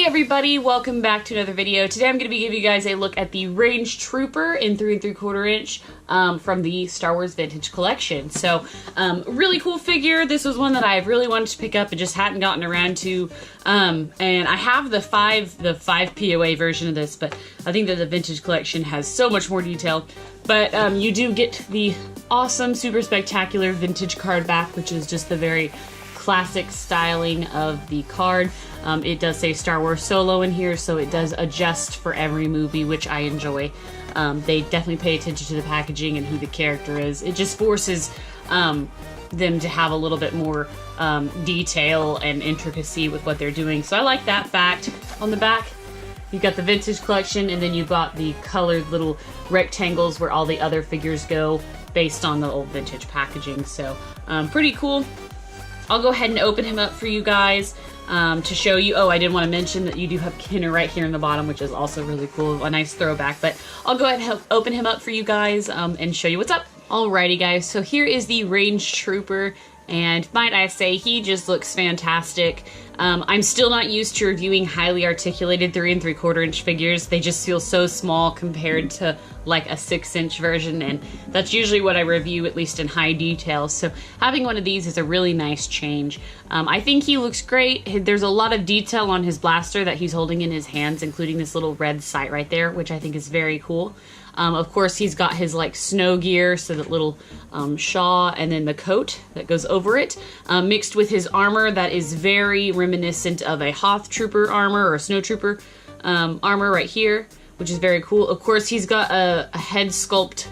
everybody, welcome back to another video. Today I'm going to be giving you guys a look at the Range Trooper in 3 3/4 inch from the Star Wars Vintage Collection. So, really cool figure. This was one that I really wanted to pick up and just hadn't gotten around to. And I have the 5 POA version of this, but I think that the Vintage Collection has so much more detail. But you do get the awesome, super spectacular vintage card back, which is just the very classic styling of the card. It does say Star Wars Solo in here, so it does adjust for every movie, which I enjoy. They definitely pay attention to the packaging and who the character is. It just forces them to have a little bit more detail and intricacy with what they're doing. So I like that fact. On the back, you've got the Vintage Collection, and then you've got the colored little rectangles where all the other figures go based on the old vintage packaging. So pretty cool. I'll go ahead and open him up for you guys to show you. Oh, I did want to mention that you do have Kenner right here in the bottom, which is also really cool. A nice throwback. But I'll go ahead and open him up for you guys and show you what's up. Alrighty, guys. So here is the Range Trooper. And might I say, he just looks fantastic. I'm still not used to reviewing highly articulated 3 3/4 inch figures. They just feel so small compared to like a 6-inch version, and that's usually what I review, at least in high detail. So having one of these is a really nice change. I think he looks great. There's a lot of detail on his blaster that he's holding in his hands, including this little red sight right there, which I think is very cool. Of course, he's got his like snow gear, so that little shaw, and then the coat that goes over it, mixed with his armor that is very reminiscent of a Hoth Trooper armor or a Snow Trooper armor right here, which is very cool. Of course, he's got a head sculpt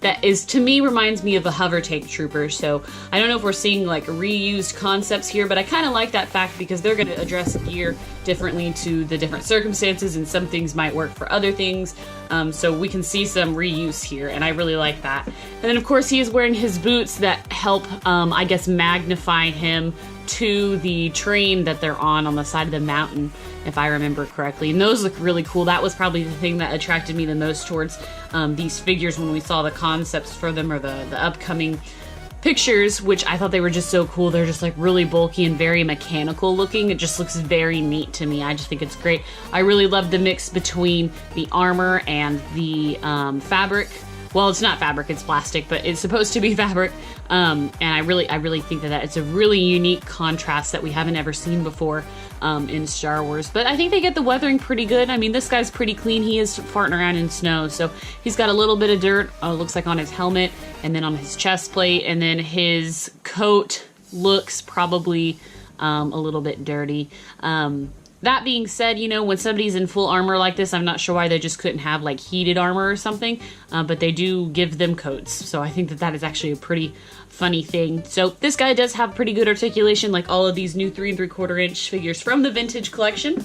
that is, to me, reminds me of a hover tank trooper. So I don't know if we're seeing like reused concepts here, but I kind of like that fact because they're going to address gear differently to the different circumstances, and some things might work for other things. So we can see some reuse here, and I really like that. And then of course he is wearing his boots that help, I guess, magnify him to the train that they're on the side of the mountain, if I remember correctly. And those look really cool. That was probably the thing that attracted me the most towards these figures when we saw the concepts for them, or the upcoming pictures, which I thought they were just so cool. They're just like really bulky and very mechanical looking. It just looks very neat to me. I just think it's great. I really love the mix between the armor and the fabric. Well, it's not fabric, it's plastic, but it's supposed to be fabric. And I really think that it's a really unique contrast that we haven't ever seen before in Star Wars. But I think they get the weathering pretty good. I mean, this guy's pretty clean. He is farting around in snow, so he's got a little bit of dirt, looks like on his helmet, and then on his chest plate, and then his coat looks probably a little bit dirty. That being said, you know, when somebody's in full armor like this, I'm not sure why they just couldn't have like heated armor or something, but they do give them coats. So I think that is actually a pretty funny thing. So this guy does have pretty good articulation, like all of these new 3 3/4 inch figures from the Vintage Collection.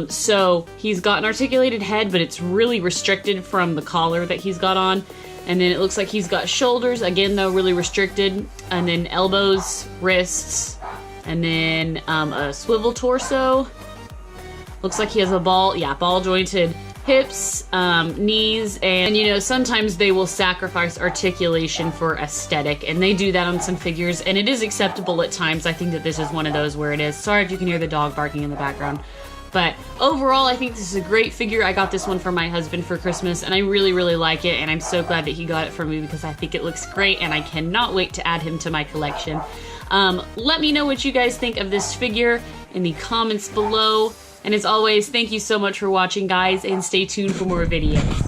So he's got an articulated head, but it's really restricted from the collar that he's got on. And then it looks like he's got shoulders, again though, really restricted. And then elbows, wrists, and then a swivel torso. Looks like he has a ball jointed hips, knees, and you know, sometimes they will sacrifice articulation for aesthetic, and they do that on some figures, and it is acceptable at times. I think that this is one of those where it is. Sorry if you can hear the dog barking in the background. But overall, I think this is a great figure. I got this one for my husband for Christmas, and I really, really like it, and I'm so glad that he got it for me because I think it looks great, and I cannot wait to add him to my collection. Let me know what you guys think of this figure in the comments below. And as always, thank you so much for watching, guys, and stay tuned for more videos.